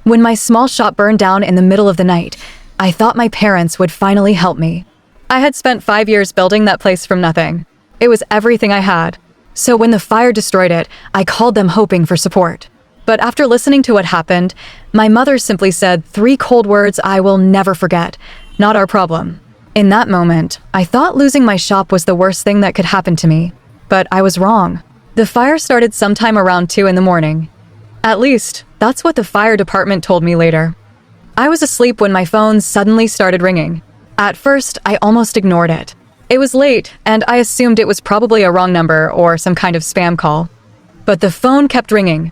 When my small shop burned down in the middle of the night, I thought my parents would finally help me. I had spent 5 years building that place from nothing. It was everything I had. So when the fire destroyed it, I called them hoping for support. But after listening to what happened, my mother simply said 3 cold words I will never forget: "Not our problem." In that moment, I thought losing my shop was the worst thing that could happen to me. But I was wrong. The fire started sometime around 2 in the morning. At least, that's what the fire department told me later. I was asleep when my phone suddenly started ringing. At first, I almost ignored it. It was late, and I assumed it was probably a wrong number or some kind of spam call. But the phone kept ringing.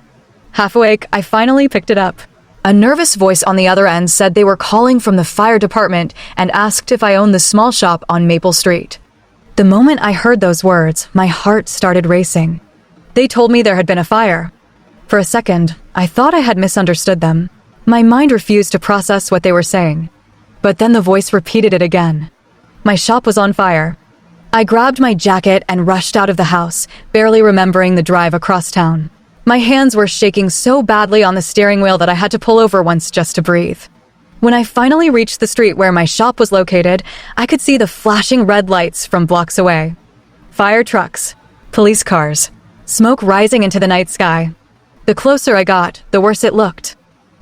Half awake, I finally picked it up. A nervous voice on the other end said they were calling from the fire department and asked if I owned the small shop on Maple Street. The moment I heard those words, my heart started racing. They told me there had been a fire. For a second, I thought I had misunderstood them. My mind refused to process what they were saying. But then the voice repeated it again. My shop was on fire. I grabbed my jacket and rushed out of the house, barely remembering the drive across town. My hands were shaking so badly on the steering wheel that I had to pull over once just to breathe. When I finally reached the street where my shop was located, I could see the flashing red lights from blocks away. Fire trucks, police cars, smoke rising into the night sky. The closer I got, the worse it looked.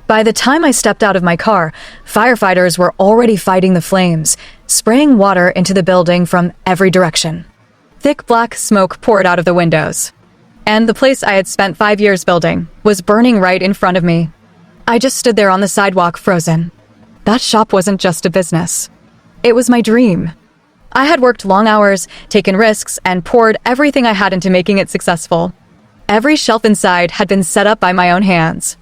By the time I stepped out of my car, firefighters were already fighting the flames, spraying water into the building from every direction. Thick black smoke poured out of the windows. And the place I had spent 5 years building was burning right in front of me. I just stood there on the sidewalk, frozen. That shop wasn't just a business. It was my dream. I had worked long hours, taken risks, and poured everything I had into making it successful. Every shelf inside had been set up by my own hands.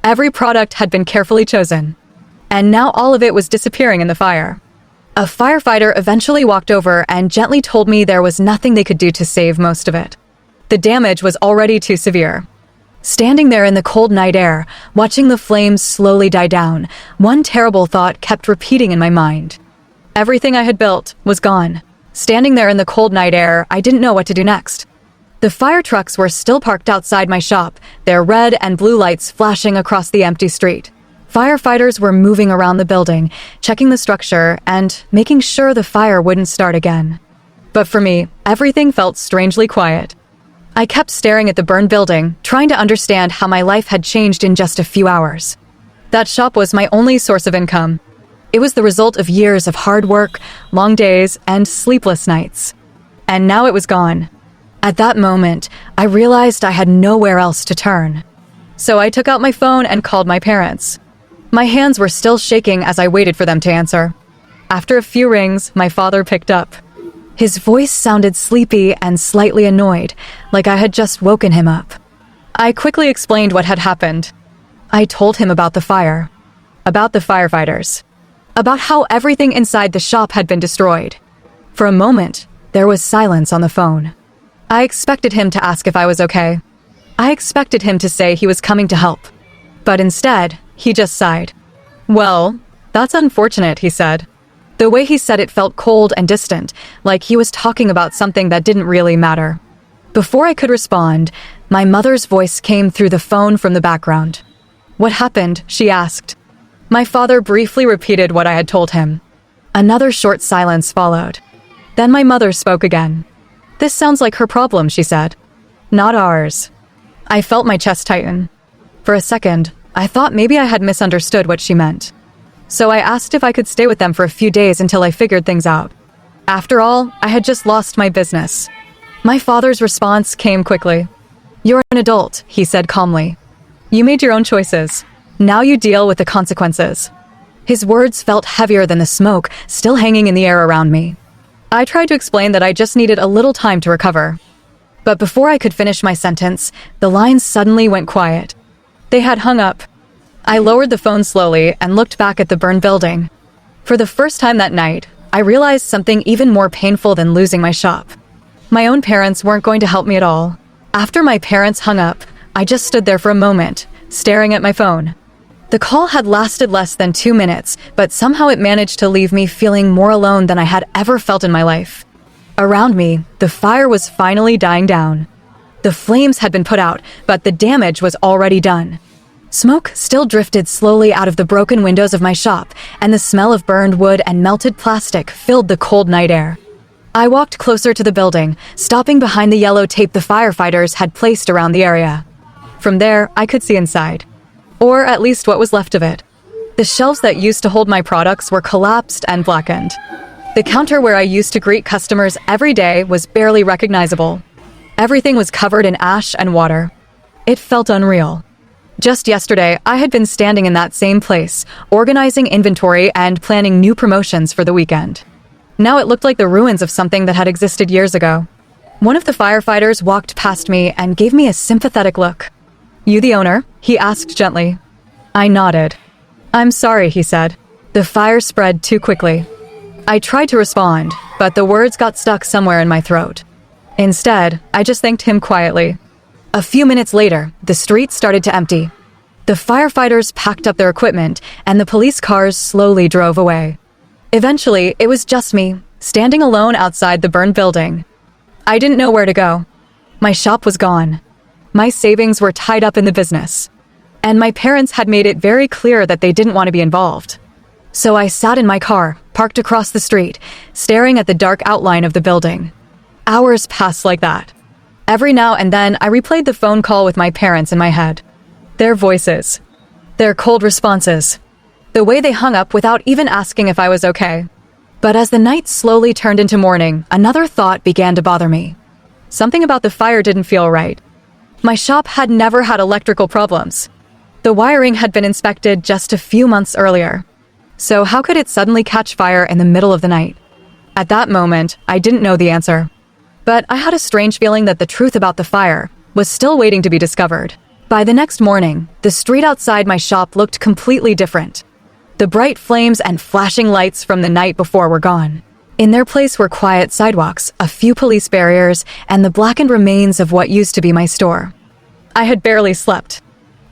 Every product had been carefully chosen. And now all of it was disappearing in the fire. A firefighter eventually walked over and gently told me there was nothing they could do to save most of it. The damage was already too severe. Standing there in the cold night air, watching the flames slowly die down, one terrible thought kept repeating in my mind. Everything I had built was gone. Standing there in the cold night air, I didn't know what to do next. The fire trucks were still parked outside my shop, their red and blue lights flashing across the empty street. Firefighters were moving around the building, checking the structure and making sure the fire wouldn't start again. But for me, everything felt strangely quiet. I kept staring at the burned building, trying to understand how my life had changed in just a few hours. That shop was my only source of income. It was the result of years of hard work, long days, and sleepless nights. And now it was gone. At that moment, I realized I had nowhere else to turn. So I took out my phone and called my parents. My hands were still shaking as I waited for them to answer. After a few rings, my father picked up. His voice sounded sleepy and slightly annoyed, like I had just woken him up. I quickly explained what had happened. I told him about the fire, about the firefighters, about how everything inside the shop had been destroyed. For a moment, there was silence on the phone. I expected him to ask if I was okay. I expected him to say he was coming to help. But instead, he just sighed. "Well, that's unfortunate," he said. The way he said it felt cold and distant, like he was talking about something that didn't really matter. Before I could respond, my mother's voice came through the phone from the background. "What happened?" she asked. My father briefly repeated what I had told him. Another short silence followed. Then my mother spoke again. "This sounds like her problem," she said. "Not ours." I felt my chest tighten. For a second, I thought maybe I had misunderstood what she meant. So I asked if I could stay with them for a few days until I figured things out. After all, I had just lost my business. My father's response came quickly. "You're an adult," he said calmly. "You made your own choices. Now you deal with the consequences." His words felt heavier than the smoke still hanging in the air around me. I tried to explain that I just needed a little time to recover. But before I could finish my sentence, the lines suddenly went quiet. They had hung up. I lowered the phone slowly and looked back at the burned building. For the first time that night, I realized something even more painful than losing my shop. My own parents weren't going to help me at all. After my parents hung up, I just stood there for a moment, staring at my phone. The call had lasted less than 2 minutes, but somehow it managed to leave me feeling more alone than I had ever felt in my life. Around me, the fire was finally dying down. The flames had been put out, but the damage was already done. Smoke still drifted slowly out of the broken windows of my shop, and the smell of burned wood and melted plastic filled the cold night air. I walked closer to the building, stopping behind the yellow tape the firefighters had placed around the area. From there, I could see inside. Or at least what was left of it. The shelves that used to hold my products were collapsed and blackened. The counter where I used to greet customers every day was barely recognizable. Everything was covered in ash and water. It felt unreal. Just yesterday, I had been standing in that same place, organizing inventory and planning new promotions for the weekend. Now it looked like the ruins of something that had existed years ago. One of the firefighters walked past me and gave me a sympathetic look. "You the owner?" he asked gently. I nodded. "I'm sorry," he said. "The fire spread too quickly." I tried to respond, but the words got stuck somewhere in my throat. Instead, I just thanked him quietly. A few minutes later, the street started to empty. The firefighters packed up their equipment, and the police cars slowly drove away. Eventually, it was just me, standing alone outside the burned building. I didn't know where to go. My shop was gone. My savings were tied up in the business. And my parents had made it very clear that they didn't want to be involved. So I sat in my car, parked across the street, staring at the dark outline of the building. Hours passed like that. Every now and then, I replayed the phone call with my parents in my head. Their voices. Their cold responses. The way they hung up without even asking if I was okay. But as the night slowly turned into morning, another thought began to bother me. Something about the fire didn't feel right. My shop had never had electrical problems. The wiring had been inspected just a few months earlier. So how could it suddenly catch fire in the middle of the night? At that moment, I didn't know the answer. But I had a strange feeling that the truth about the fire was still waiting to be discovered. By the next morning, the street outside my shop looked completely different. The bright flames and flashing lights from the night before were gone. In their place were quiet sidewalks, a few police barriers, and the blackened remains of what used to be my store. I had barely slept.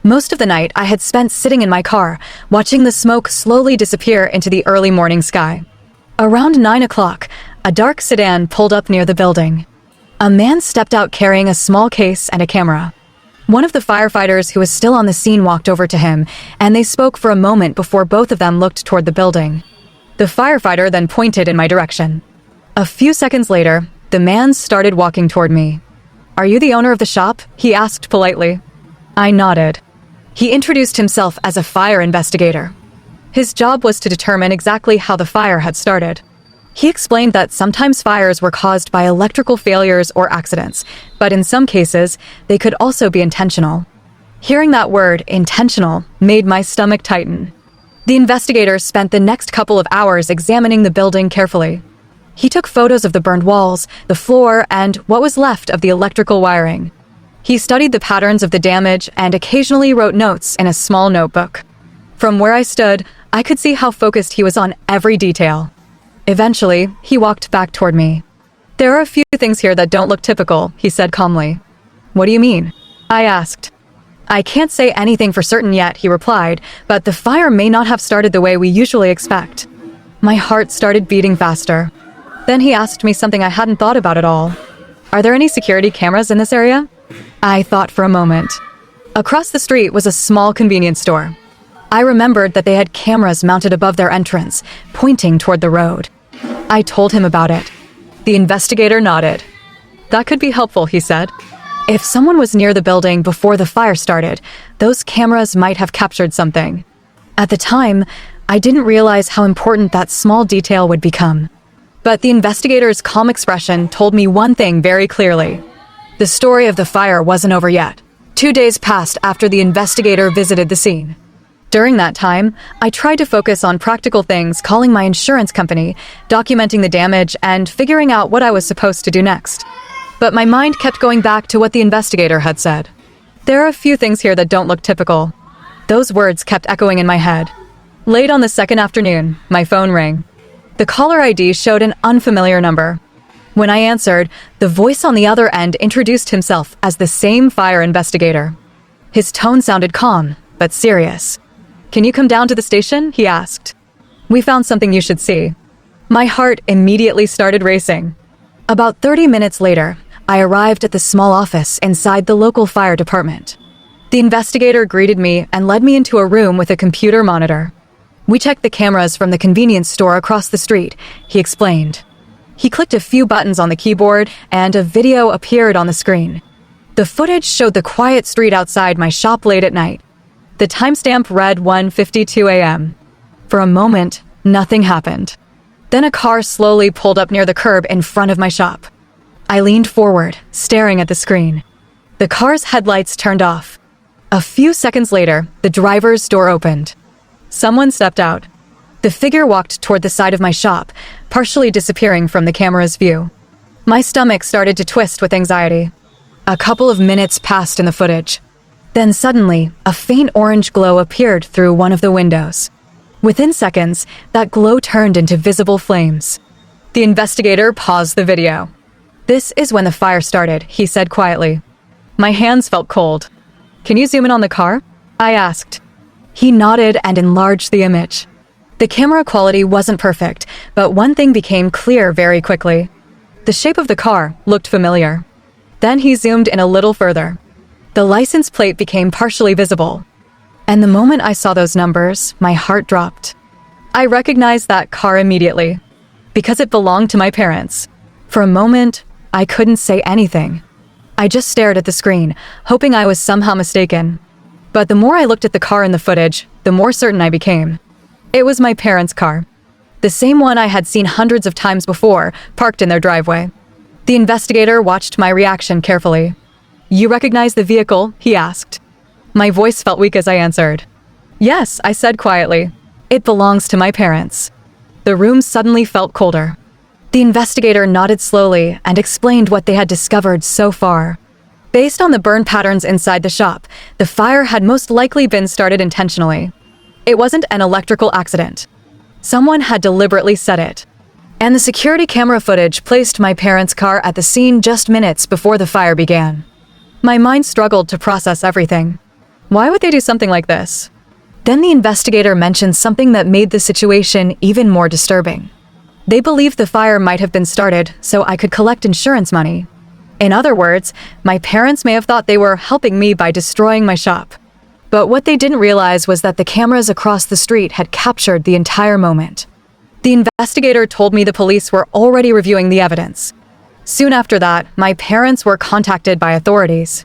Most of the night, I had spent sitting in my car, watching the smoke slowly disappear into the early morning sky. Around 9 o'clock, a dark sedan pulled up near the building. A man stepped out carrying a small case and a camera. One of the firefighters who was still on the scene walked over to him, and they spoke for a moment before both of them looked toward the building. The firefighter then pointed in my direction. A few seconds later, the man started walking toward me. "Are you the owner of the shop?" he asked politely. I nodded. He introduced himself as a fire investigator. His job was to determine exactly how the fire had started. He explained that sometimes fires were caused by electrical failures or accidents, but in some cases, they could also be intentional. Hearing that word, intentional, made my stomach tighten. The investigator spent the next couple of hours examining the building carefully. He took photos of the burned walls, the floor, and what was left of the electrical wiring. He studied the patterns of the damage and occasionally wrote notes in a small notebook. From where I stood, I could see how focused he was on every detail. Eventually, he walked back toward me. "There are a few things here that don't look typical," he said calmly. "What do you mean?" I asked. "I can't say anything for certain yet," he replied, "but the fire may not have started the way we usually expect." My heart started beating faster. Then he asked me something I hadn't thought about at all. "Are there any security cameras in this area?" I thought for a moment. Across the street was a small convenience store. I remembered that they had cameras mounted above their entrance, pointing toward the road. I told him about it. The investigator nodded. "That could be helpful," he said. "If someone was near the building before the fire started, those cameras might have captured something." At the time, I didn't realize how important that small detail would become. But the investigator's calm expression told me one thing very clearly. The story of the fire wasn't over yet. 2 days passed after the investigator visited the scene. During that time, I tried to focus on practical things, calling my insurance company, documenting the damage, and figuring out what I was supposed to do next. But my mind kept going back to what the investigator had said. "There are a few things here that don't look typical." Those words kept echoing in my head. Late on the second afternoon, my phone rang. The caller ID showed an unfamiliar number. When I answered, the voice on the other end introduced himself as the same fire investigator. His tone sounded calm, but serious. "Can you come down to the station?" he asked. "We found something you should see." My heart immediately started racing. About 30 minutes later, I arrived at the small office inside the local fire department. The investigator greeted me and led me into a room with a computer monitor. "We checked the cameras from the convenience store across the street," he explained. He clicked a few buttons on the keyboard and a video appeared on the screen. The footage showed the quiet street outside my shop late at night. The timestamp read 1:52 a.m. For a moment, nothing happened. Then a car slowly pulled up near the curb in front of my shop. I leaned forward, staring at the screen. The car's headlights turned off. A few seconds later, the driver's door opened. Someone stepped out. The figure walked toward the side of my shop, partially disappearing from the camera's view. My stomach started to twist with anxiety. A couple of minutes passed in the footage. Then suddenly, a faint orange glow appeared through one of the windows. Within seconds, that glow turned into visible flames. The investigator paused the video. "This is when the fire started," he said quietly. My hands felt cold. "Can you zoom in on the car?" I asked. He nodded and enlarged the image. The camera quality wasn't perfect, but one thing became clear very quickly. The shape of the car looked familiar. Then he zoomed in a little further. The license plate became partially visible. And the moment I saw those numbers, my heart dropped. I recognized that car immediately, because it belonged to my parents. For a moment, I couldn't say anything. I just stared at the screen, hoping I was somehow mistaken. But the more I looked at the car in the footage, the more certain I became. It was my parents' car. The same one I had seen hundreds of times before, parked in their driveway. The investigator watched my reaction carefully. "You recognize the vehicle?" he asked. My voice felt weak as I answered. "Yes," I said quietly. "It belongs to my parents." The room suddenly felt colder. The investigator nodded slowly and explained what they had discovered so far. Based on the burn patterns inside the shop, the fire had most likely been started intentionally. It wasn't an electrical accident. Someone had deliberately set it. And the security camera footage placed my parents' car at the scene just minutes before the fire began. My mind struggled to process everything. Why would they do something like this? Then the investigator mentioned something that made the situation even more disturbing. They believed the fire might have been started so I could collect insurance money. In other words, my parents may have thought they were helping me by destroying my shop. But what they didn't realize was that the cameras across the street had captured the entire moment. The investigator told me the police were already reviewing the evidence. Soon after that, my parents were contacted by authorities.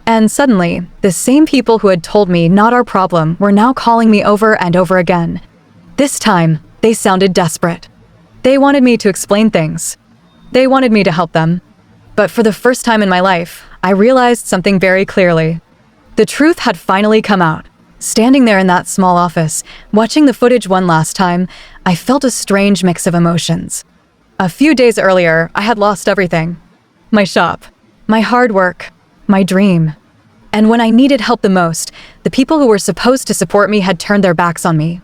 And suddenly, the same people who had told me not our problem were now calling me over and over again. This time, they sounded desperate. They wanted me to explain things. They wanted me to help them. But for the first time in my life, I realized something very clearly. The truth had finally come out. Standing there in that small office, watching the footage one last time, I felt a strange mix of emotions. A few days earlier, I had lost everything. My shop, my hard work, my dream. And when I needed help the most, the people who were supposed to support me had turned their backs on me.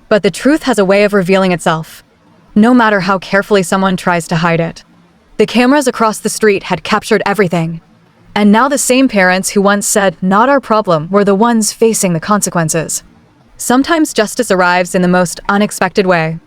But the truth has a way of revealing itself, no matter how carefully someone tries to hide it. The cameras across the street had captured everything. And now the same parents who once said, "Not our problem," were the ones facing the consequences. Sometimes justice arrives in the most unexpected way.